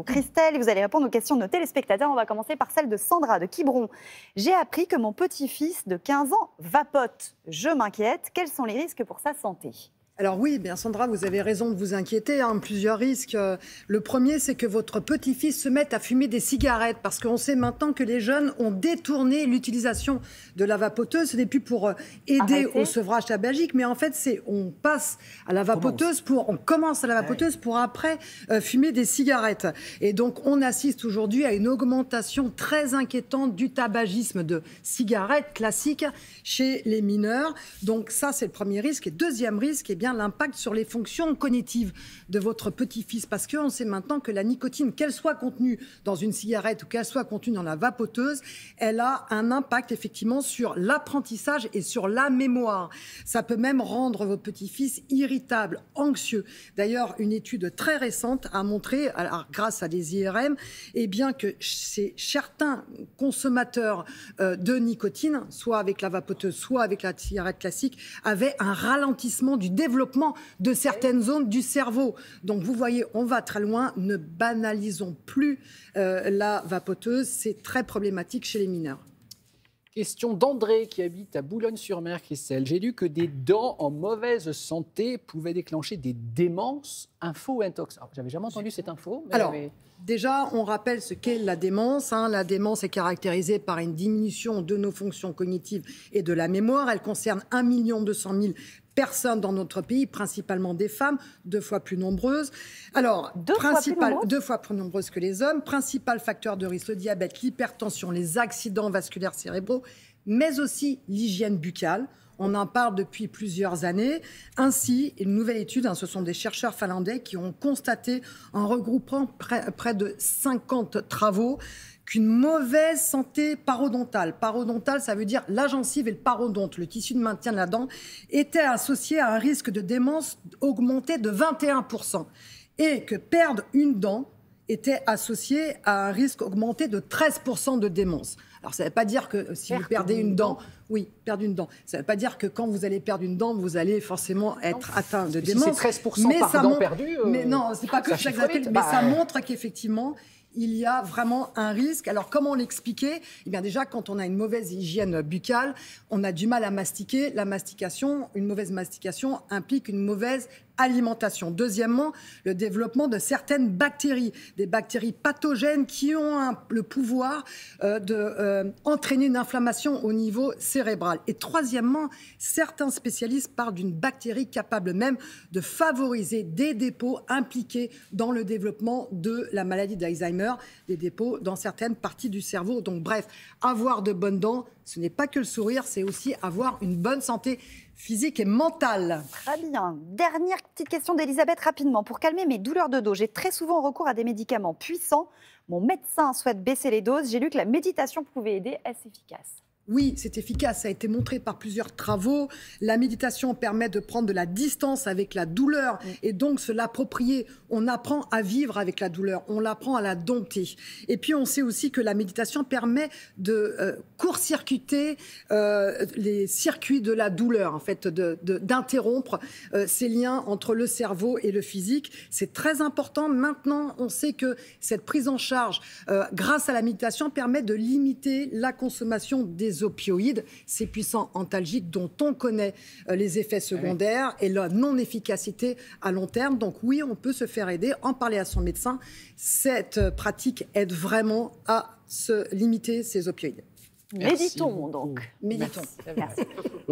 Christelle, vous allez répondre aux questions de nos téléspectateurs. On va commencer par celle de Sandra de Quiberon. J'ai appris que mon petit-fils de 15 ans vapote. Je m'inquiète. Quels sont les risques pour sa santé ? Alors oui, bien Sandra, vous avez raison de vous inquiéter, plusieurs risques. Le premier, c'est que votre petit-fils se mette à fumer des cigarettes, parce qu'on sait maintenant que les jeunes ont détourné l'utilisation de la vapoteuse. Ce n'est plus pour aider au sevrage tabagique, mais en fait, on passe à la vapoteuse on commence à la vapoteuse pour après fumer des cigarettes. Et donc, on assiste aujourd'hui à une augmentation très inquiétante du tabagisme de cigarettes classiques chez les mineurs. Donc ça, c'est le premier risque. Et deuxième risque, eh bien, l'impact sur les fonctions cognitives de votre petit-fils. Parce qu'on sait maintenant que la nicotine, qu'elle soit contenue dans une cigarette ou qu'elle soit contenue dans la vapoteuse, elle a un impact effectivement sur l'apprentissage et sur la mémoire. Ça peut même rendre votre petit-fils irritable, anxieux. D'ailleurs, une étude très récente a montré, grâce à des IRM, eh bien, que certains consommateurs de nicotine, soit avec la vapoteuse, soit avec la cigarette classique, avaient un ralentissement du développement de certaines zones du cerveau. Donc vous voyez, on va très loin. Ne banalisons plus la vapoteuse. C'est très problématique chez les mineurs. Question d'André qui habite à Boulogne-sur-Mer, Christelle. J'ai lu que des dents en mauvaise santé pouvaient déclencher des démences, info ou intox. J'avais jamais entendu cette info. Déjà, on rappelle ce qu'est la démence. La démence est caractérisée par une diminution de nos fonctions cognitives et de la mémoire. Elle concerne 1 200 000 personnes dans notre pays, principalement des femmes, 2 fois plus nombreuses. Alors, deux fois plus nombreuses que les hommes. Principal facteur de risque, le diabète, l'hypertension, les accidents vasculaires cérébraux, mais aussi l'hygiène buccale. On en parle depuis plusieurs années. Ainsi, une nouvelle étude, ce sont des chercheurs finlandais qui ont constaté, en regroupant près de 50 travaux, qu'une mauvaise santé parodontale, ça veut dire la gencive et le parodonte, le tissu de maintien de la dent, était associé à un risque de démence augmenté de 21%. Et que perdre une dent était associé à un risque augmenté de 13% de démence. Alors, ça ne veut pas dire que si vous perdez une dent, perdre une dent. Ça ne veut pas dire que quand vous allez perdre une dent, vous allez forcément être atteint de démence. Si c'est 13% par dent perdue... Mais non, c'est pas que chaque mais ça montre qu'effectivement, il y a vraiment un risque. Alors, comment l'expliquer ? Eh bien, déjà, quand on a une mauvaise hygiène buccale, on a du mal à mastiquer. La mastication, une mauvaise mastication implique une mauvaise alimentation. Deuxièmement, le développement de certaines bactéries, des bactéries pathogènes qui ont le pouvoir d'entraîner une inflammation au niveau cérébral. Et troisièmement, certains spécialistes parlent d'une bactérie capable même de favoriser des dépôts impliqués dans le développement de la maladie d'Alzheimer, des dépôts dans certaines parties du cerveau. Donc bref, avoir de bonnes dents, ce n'est pas que le sourire, c'est aussi avoir une bonne santé physique et mentale. Très bien. Dernière petite question d'Elisabeth, rapidement. Pour calmer mes douleurs de dos, j'ai très souvent recours à des médicaments puissants. Mon médecin souhaite baisser les doses. J'ai lu que la méditation pouvait aider. Est-ce efficace ? Oui, c'est efficace. Ça a été montré par plusieurs travaux. La méditation permet de prendre de la distance avec la douleur et donc se l'approprier. On apprend à vivre avec la douleur. On apprend à la dompter. Et puis, on sait aussi que la méditation permet de court-circuiter les circuits de la douleur, en fait, d'interrompre ces liens entre le cerveau et le physique. C'est très important. Maintenant, on sait que cette prise en charge, grâce à la méditation, permet de limiter la consommation des opioïdes, ces puissants antalgiques dont on connaît les effets secondaires et la non-efficacité à long terme. Donc oui, on peut se faire aider, en parler à son médecin. Cette pratique aide vraiment à se limiter ces opioïdes. Méditons donc. Méditons. Merci.